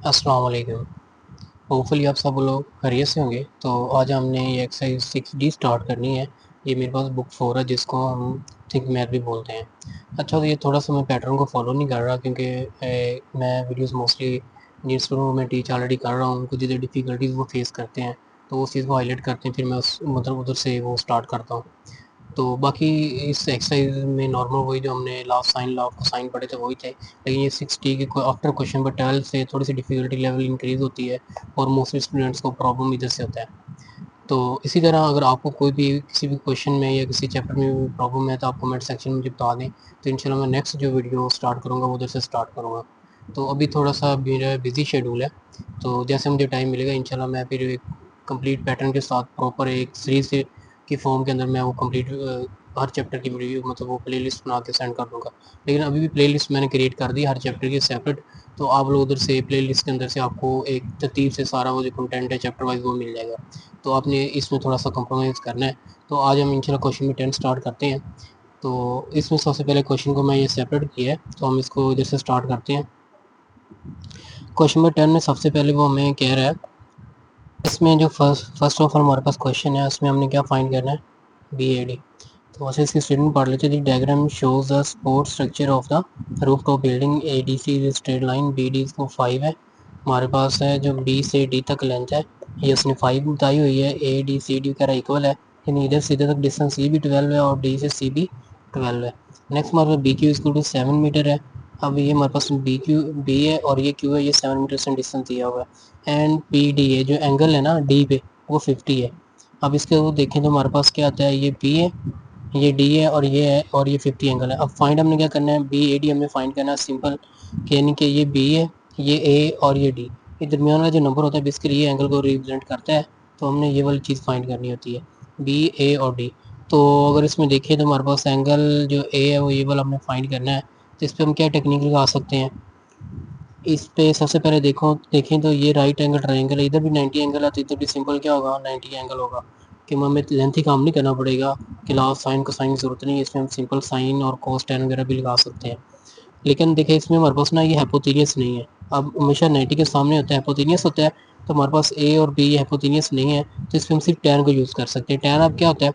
अस्सलाम वालेकुम। होपफुली आप सब लोग खैरियत से होंगे। तो आज हमने ये एक्सरसाइज 6D स्टार्ट करनी है। ये मेरे पास बुक 4 है जिसको हम थिंक मैथ भी बोलते हैं। अच्छा, तो ये थोड़ा सा मैं पैटर्न को फॉलो नहीं कर रहा क्योंकि मैं वीडियोस मोस्टली जिन स्टूडेंट को मैं टीच ऑलरेडी कर रहा हूँ उनको जितनी डिफ़िकल्टीज़ वो फेस करते हैं तो उस चीज़ को हाईलाइट करते हैं, फिर मैं उस मतलब उधर से वो स्टार्ट करता हूँ। तो बाकी इस एक्सरसाइज में नॉर्मल वही जो हमने लास्ट साइन लॉ कोसाइन पढ़े थे वही थे, लेकिन ये 6T के आफ्टर क्वेश्चन नंबर 12 से थोड़ी सी डिफ़िकल्टी लेवल इंक्रीज़ होती है और मोस्टली स्टूडेंट्स को प्रॉब्लम इधर से होता है। तो इसी तरह अगर आपको कोई भी किसी भी क्वेश्चन में या किसी चैप्टर में प्रॉब्लम है तो आप कमेंट सेक्शन में मुझे बता दें, तो इंशाल्लाह मैं नेक्स्ट जो वीडियो स्टार्ट करूँगा वो उधर से स्टार्ट करूँगा। तो अभी थोड़ा सा मेरा बिज़ी शेड्यूल है, तो जैसे मुझे टाइम मिलेगा इंशाल्लाह मैं फिर एक कंप्लीट पैटर्न के साथ प्रॉपर एक सीरीज़ की फॉर्म के अंदर मैं वो कंप्लीट हर चैप्टर की वीडियो मतलब वो प्लेलिस्ट बना के सेंड कर दूँगा। लेकिन अभी भी प्लेलिस्ट मैंने क्रिएट कर दी हर चैप्टर की सेपरेट, तो आप लोग उधर से प्लेलिस्ट के अंदर से आपको एक तरतीब से सारा वो जो कंटेंट है चैप्टर वाइज़ वो मिल जाएगा। तो आपने इसमें थोड़ा सा कॉम्प्रोमाइज़ करना है। तो आज हम इंशाल्लाह क्वेश्चन नंबर 10 स्टार्ट करते हैं। तो इसमें सबसे पहले क्वेश्चन को मैं ये सेपरेट किया है, तो हम इसको इधर से स्टार्ट करते हैं। क्वेश्चन नंबर 10 में सबसे पहले वो हमें कह रहा है, इसमें जो फर्स्ट ऑफ ऑल हमारे पास क्वेश्चन है उसमें हमने क्या फाइंड करना है, BAD। तो वैसे इसकी स्टेटमेंट पढ़ लेते हैं। Diagram shows the support structure of the roof top building. ADC is straight line, BD इसको 5 है। हमारे पास है जो B से D तक लेंथ है ये उसने 5 बताई हुई है। ADCD वगैरह इक्वल है, यानी इधर से इधर तक डिस्टेंस ये भी 12 है और D से C भी 12 है। नेक्स्ट हमारे पास BQ इक्वल टू 7 मीटर है। अब ये हमारे पास B है और ये Q है, ये 7 मीटर से डिस्टेंस दिया हुआ है। एंड PD है जो एंगल है ना D पे वो 50 है। अब इसके वो देखें तो हमारे पास क्या आता है, ये B है, ये D है और ये है और ये 50 एंगल है। अब फाइंड हमने क्या करना है, BAD हमने फाइंड करना है सिंपल, यानी कि ये B है, ये A और ये D, ये दरमियान वाला जो नंबर होता है बेसिकली ये एंगल को रिप्रेजेंट करता है। तो हमने ये वाली चीज़ फाइंड करनी होती है, BA और D। तो अगर इसमें देखें तो हमारे पास एंगल जो A है वो ये वाला हमने फाइंड करना है। तो इस पर हम क्या टेक्निक लगा सकते हैं, इस पे सबसे पहले देखें तो ये राइट एंगल ट्रायंगल है, इधर भी 90 एंगल है तो इधर भी सिंपल क्या होगा, 90 एंगल होगा। कि हमें लेंथ ही काम नहीं करना पड़ेगा कि लास्ट साइन को साइन की ज़रूरत नहीं है, इसमें हम सिंपल साइन और कोस टेन वगैरह भी लगा सकते हैं। लेकिन देखिए इसमें हमारे पास ना ये हाइपोटेनियस नहीं है। अब हमेशा 90 के सामने होता है हाइपोटेनियस होता है, तो हमारे पास A और B हाइपोटेनियस नहीं है, तो इसमें हम सिर्फ टैन को यूज़ कर सकते हैं। टैन अब क्या होता है,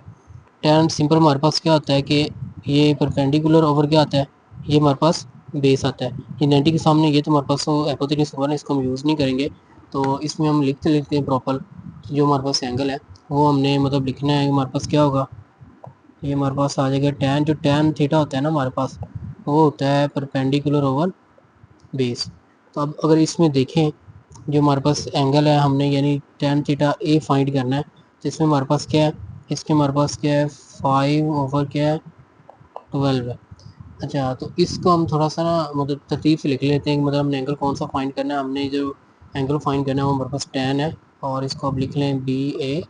टैन सिंपल हमारे पास क्या होता है कि ये परपेंडिकुलर ओवर क्या आता है, ये हमारे पास बेस आता है। ये 90 के सामने ये तो हमारे पास हाइपोटेनियस ओवर है, इसको हम यूज़ नहीं करेंगे। तो इसमें हम लिखते हैं प्रॉपर जो हमारे पास एंगल है वो हमने मतलब लिखना है। हमारे पास क्या होगा, ये हमारे पास आ जाएगा टैन, जो टैन थीटा होता है ना हमारे पास वो होता है परपेंडिकुलर ओवर बेस। तो अब अगर इसमें देखें जो हमारे पास एंगल है हमने यानी टैन थीटा ए फाइंड करना है, तो इसमें हमारे पास क्या है, इसके हमारे पास क्या है 5 ओवर क्या है 12 है। अच्छा, तो इसको हम थोड़ा सा ना मतलब तरतीब से लिख लेते हैं कि मतलब हमने एंगल कौन सा फाइंड करना है। हमने जो एंगल फाइंड करना है वो हमारे पास टैन है और इसको अब लिख लें BA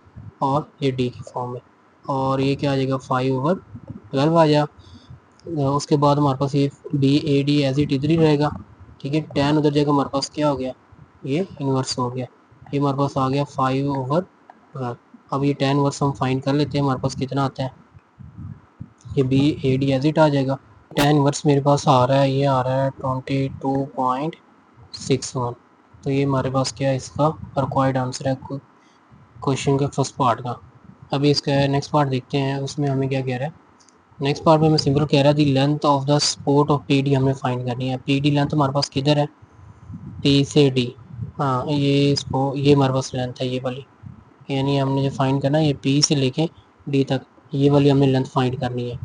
और ये D की फॉर्म में, और ये क्या आ जाएगा 5 ओवर 12 आ जाएगा। उसके बाद हमारे पास ये BAD एज इट इधर ही रहेगा, ठीक है। टैन उधर जाएगा, हमारे पास क्या हो गया, ये इन्वर्स हो गया, ये हमारे पास आ गया 5 ओवर 12। अब ये टैन इन्वर्स हम फाइंड कर लेते हैं, हमारे पास कितना आता है, ये BAD एज इट आ जाएगा। टैन इन्वर्स मेरे पास आ रहा है, ये आ रहा है 22.61। तो ये हमारे पास क्या है, इसका रिक्वायर्ड आंसर है क्वेश्चन के फर्स्ट पार्ट का। अभी इसका नेक्स्ट पार्ट देखते हैं, उसमें हमें क्या कह रहा है। नेक्स्ट पार्ट में हमें सिंपल कह रहा है the length of the support of PD हमें फाइंड करनी है। PD लेंथ हमारे पास किधर है, P से D, हाँ ये हमारे पास लेंथ है ये वाली, यानी हमने जो फाइंड करना है ये P से लेके D तक ये वाली हमने लेंथ फाइंड करनी है।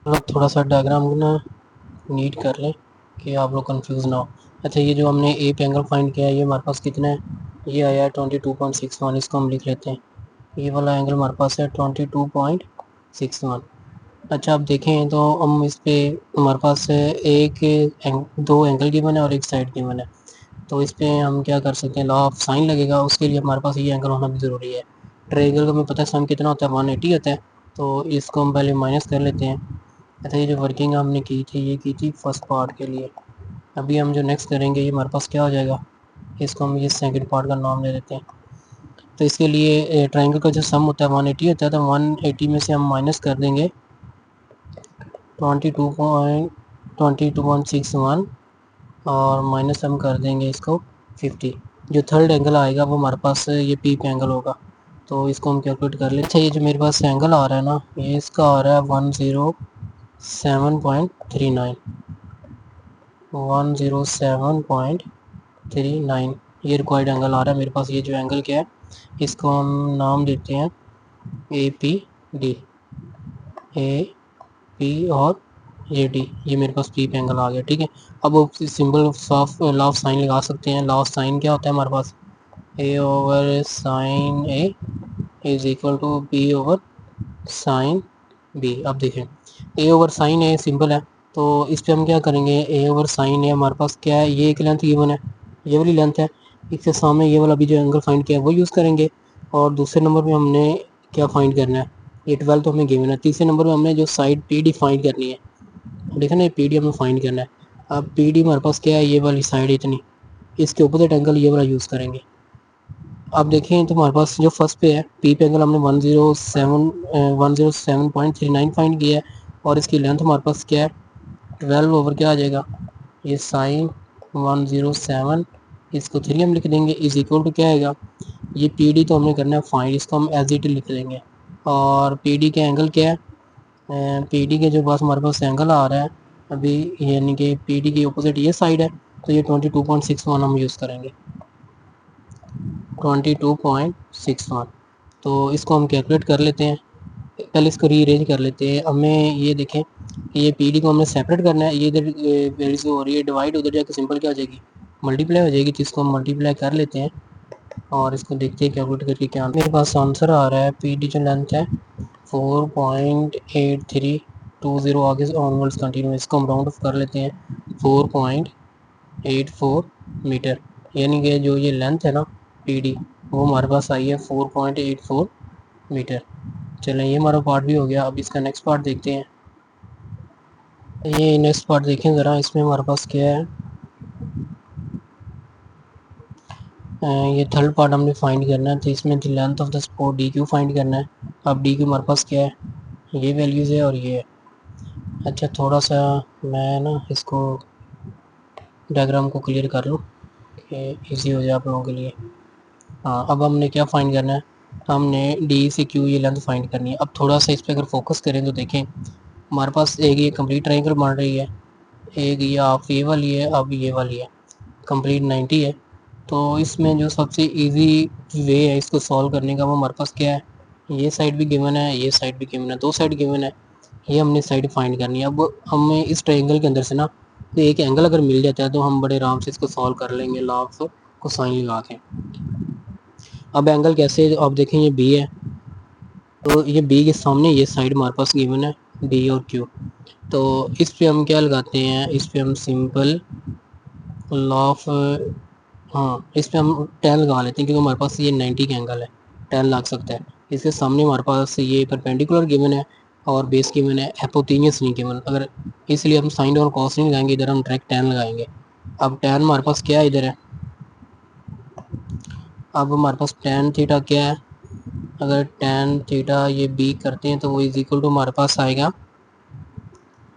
मतलब थोड़ा सा डायग्राम को ना नीट कर लें कि आप लोग कंफ्यूज ना हो। अच्छा, ये जो हमने ए पे एंगल फाइंड किया है ये हमारे पास कितना है, ये आया है 22.61, इसको हम लिख लेते हैं। ये वाला एंगल हमारे पास है 22.61। अच्छा, आप देखें तो हम इस पे हमारे पास दो एंगल गिवन है और एक साइड गिवन है। तो इस पे हम क्या कर सकते हैं, लॉ ऑफ साइन लगेगा, उसके लिए हमारे पास ये एंगल होना भी ज़रूरी है। ट्रायंगल का हमें पता है साइन कितना होता है, 180 होता है, तो इसको हम पहले माइनस कर लेते हैं। अच्छा, ये जो वर्किंग हमने की थी ये की थी फर्स्ट पार्ट के लिए। अभी हम जो नेक्स्ट करेंगे ये हमारे पास क्या हो जाएगा, इसको हम ये सेकंड पार्ट का नाम दे देते हैं। तो इसके लिए ट्रायंगल का जो सम होता है 180 होता है, तो 180 में से हम माइनस कर देंगे 22.61 और माइनस हम कर देंगे इसको 50। जो थर्ड एंगल आएगा वो हमारे पास ये पी पे एंगल होगा, तो इसको हम कैलकुलेट कर लेते हैं। अच्छा, ये जो मेरे पास एंगल आ रहा है ना, ये इसका आ रहा है 107.39, 107.39 ये रिक्वायर्ड एंगल आ रहा है मेरे पास। ये जो एंगल क्या है, इसको हम नाम देते हैं A P D, A P और ये डी, ये मेरे पास पी पे एंगल आ गया। ठीक है, अब symbol of law of sine लगा सकते हैं। लॉ ऑफ साइन क्या होता है हमारे पास, A over sine A is equal to B over sine B. अब देखें, A over sine A simple है, तो इस पे हम क्या करेंगे, ए ओवर साइन ए हमारे पास क्या है, ये एक लेंथ गिवन है, ये वाली लेंथ है, इसके सामने ये वाला भी जो एंगल फाइंड किया है वो यूज़ करेंगे। और दूसरे नंबर पे हमने क्या फाइंड करना है, ये 12 तो हमें गिवन है। तीसरे नंबर पे हमने जो साइड पी डी फाइंड करनी है, देखा ना, पी डी हमें फाइंड करना है। अब पी डी हमारे पास क्या है, ये वाली साइड इतनी, इसके अपोजिट एंगल ये वाला यूज़ करेंगे। अब देखें तो हमारे पास जो फर्स्ट पे है पी पे एंगल हमने 107.39 फाइंड किया है, और इसकी लेंथ हमारे पास क्या है 12 ओवर क्या आ जाएगा, ये साइन 107, इसको 3 हम लिख देंगे, इज इक्वल टू क्या आएगा, ये पी डी तो हमने करना है फाइंड, इसको हम एज इट लिख देंगे। और पी डी के एंगल क्या है, पी डी के जो पास हमारे पास एंगल आ रहा है अभी, यानी कि पी डी की अपोजिट ये साइड है, तो ये 22.61 हम यूज़ करेंगे, 22.61। तो इसको हम कैलकुलेट कर लेते हैं, पहले इसको रीअरेंज कर लेते हैं। हमें ये देखें कि ये पी डी को हमने सेपरेट करना है, ये इधर वैल्यूज हो रही है डिवाइड, उधर जाकर सिंपल क्या हो जाएगी, मल्टीप्लाई हो जाएगी, तो इसको हम मल्टीप्लाई कर लेते हैं और इसको देखते हैं कैलकुलेट करके क्या मेरे पास आंसर आ रहा है। पी डी जो लेंथ है 4.8320, आगे ऑनवर्ड्स कंटिन्यू, इसको हम राउंड ऑफ कर लेते हैं 4.84 मीटर, यानी कि जो ये लेंथ है ना पी डी, वो हमारे पास आई है 4.84 मीटर। चलें, ये हमारा पार्ट भी हो गया। अब इसका नेक्स्ट पार्ट देखते हैं। ये नेक्स्ट पार्ट देखें ज़रा, इसमें हमारे पास क्या है, ये थर्ड पार्ट हमने फाइंड करना है, तो इसमें the length of the sport D Q find करना है। अब डी क्यू हमारे पास क्या है, ये वैल्यूज़ है और ये है। अच्छा, थोड़ा सा मैं ना इसको डायग्राम को क्लियर कर लूँ कि इजी हो जाए आप लोगों के लिए। हाँ, अब हमने क्या फाइंड करना है, हमने डी से क्यू ये लेंथ फाइंड करनी है। अब थोड़ा सा इस पर अगर फोकस करें तो देखें हमारे पास एक ये कंप्लीट ट्रायंगल बन रही है, एक ये आप ये वाली है, अब ये वाली है, कंप्लीट 90 है। तो इसमें जो सबसे इजी वे है इसको सॉल्व करने का, वो हमारे पास क्या है, ये साइड भी गिवन है, ये साइड भी गिवन है, दो साइड गिवन है, ये हमने साइड फाइंड करनी है। अब हमें इस ट्रायंगल के अंदर से ना तो एक एंगल अगर मिल जाता है तो हम बड़े आराम से इसको सॉल्व कर लेंगे लॉ ऑफ कोसाइन लगा के। अब एंगल कैसे, आप देखें ये बी है, तो ये बी के सामने ये साइड हमारे पास गिवन है डी और क्यू, तो इस पे हम क्या लगाते हैं, इस पे हम सिंपल लॉ ऑफ, हाँ इस पे हम टेन लगा लेते हैं क्योंकि हमारे पास ये 90 का एंगल है, टेन लग सकता है। इसके सामने हमारे पास ये परपेंडिकुलर गिवन है और बेस गिवन है, हाइपोटेन्यूस नहीं गिवन, अगर इसलिए हम साइन और कॉस नहीं लगाएंगे, इधर हम डायरेक्ट टेन लगाएंगे। अब टेन हमारे पास क्या है इधर है, अब हमारे पास टेन थीटा क्या है, अगर टेन थीटा ये बी करते हैं तो वो इज इक्वल टू हमारे पास आएगा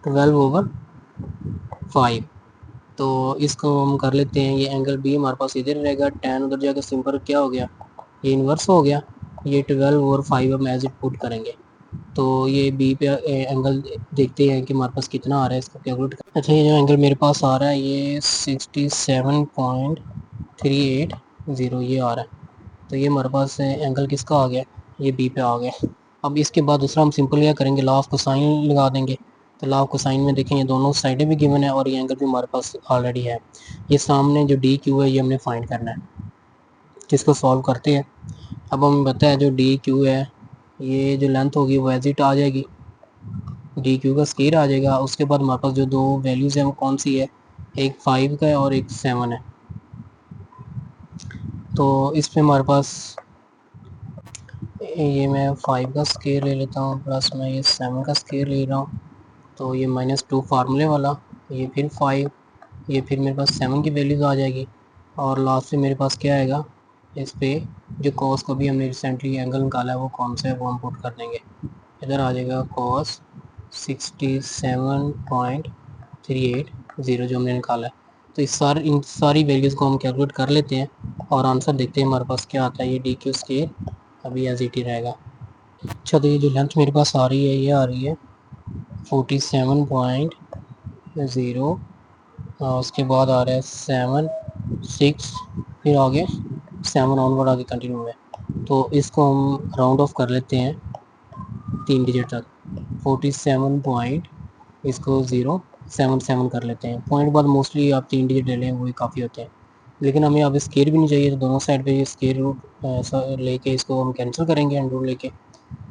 12/5। तो इसको हम कर लेते हैं, ये एंगल बी हमारे पास इधर रहेगा, टेन उधर जाकर सिंपल क्या हो गया, ये इन्वर्स हो गया, ये 12/5 हम एज इट पुट करेंगे। तो ये बी पे एंगल देखते हैं कि हमारे पास कितना आ रहा है, इसको कैलकुलेट कर। अच्छा, ये जो एंगल मेरे पास आ रहा है ये 67.380 ये आ रहा है, तो ये हमारे पास एंगल किसका आ गया, ये बी पे आ गया। अब इसके बाद दूसरा हम सिंपल क्या करेंगे, लॉ ऑफ कोसाइन लगा देंगे। तो लॉ ऑफ कोसाइन में देखें ये दोनों साइडें भी गिवन है और ये एंगल भी हमारे पास ऑलरेडी है। ये सामने जो डी क्यू है ये हमने फाइंड करना है, जिसको सॉल्व करते हैं। अब हमें पता है जो डी क्यू है, ये जो लेंथ होगी वो एज इट आ जाएगी, डी क्यू का स्केयर आ जाएगा। उसके बाद हमारे पास जो दो वैल्यूज़ हैं वो कौन सी है, एक 5 का है और एक 7 है। तो इस पर हमारे पास ये मैं 5 का स्केयर ले लेता हूँ प्लस मैं ये 7 का स्केयर ले रहा हूँ, तो ये -2 फार्मूले वाला, ये फिर 5, ये फिर मेरे पास 7 की वैल्यूज़ आ जाएगी। और लास्ट में मेरे पास क्या आएगा, इस पे जो कॉस को भी हमने रिसेंटली एंगल निकाला है वो कौन सा है वो हम पुट कर देंगे, इधर आ जाएगा कॉस 67.380 जो हमने निकाला है। तो इन सारी वैल्यूज़ को हम कैलकुलेट कर लेते हैं और आंसर देखते हैं हमारे पास क्या आता है। ये डी क्यू स्केयर अभी एज इट ही रहेगा। अच्छा, तो ये जो लेंथ मेरे पास आ रही है ये आ रही है 47.0, उसके बाद आ रहा है 7 6, फिर आगे 7 ऑनवर्ड आगे कंटिन्यू है। तो इसको हम राउंड ऑफ कर लेते हैं 3 डिजिट तक। 47 पॉइंट, इसको 077 कर लेते हैं। पॉइंट बाद मोस्टली आप 3 डिजिट ले लें वही काफ़ी होते हैं, लेकिन हमें अब स्केयर भी नहीं चाहिए, तो दोनों साइड पे ये स्केयर रूट ऐसा लेके इसको हम कैंसिल करेंगे एंड रूट लेके।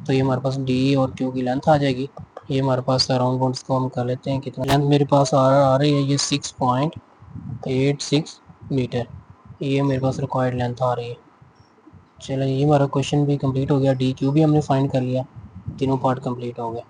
तो ये हमारे पास डी और क्यू की लेंथ आ जाएगी। ये हमारे पास राउंड बाउंड्स को हम कर लेते हैं। कितना लेंथ मेरे पास आ रही है ये 6.86 मीटर। ये मेरे पास रिक्वायर्ड लेंथ आ रही है। चलो, ये हमारा क्वेश्चन भी कंप्लीट हो गया। डी क्यू भी हमने फाइंड कर लिया, तीनों पार्ट कंप्लीट हो गया।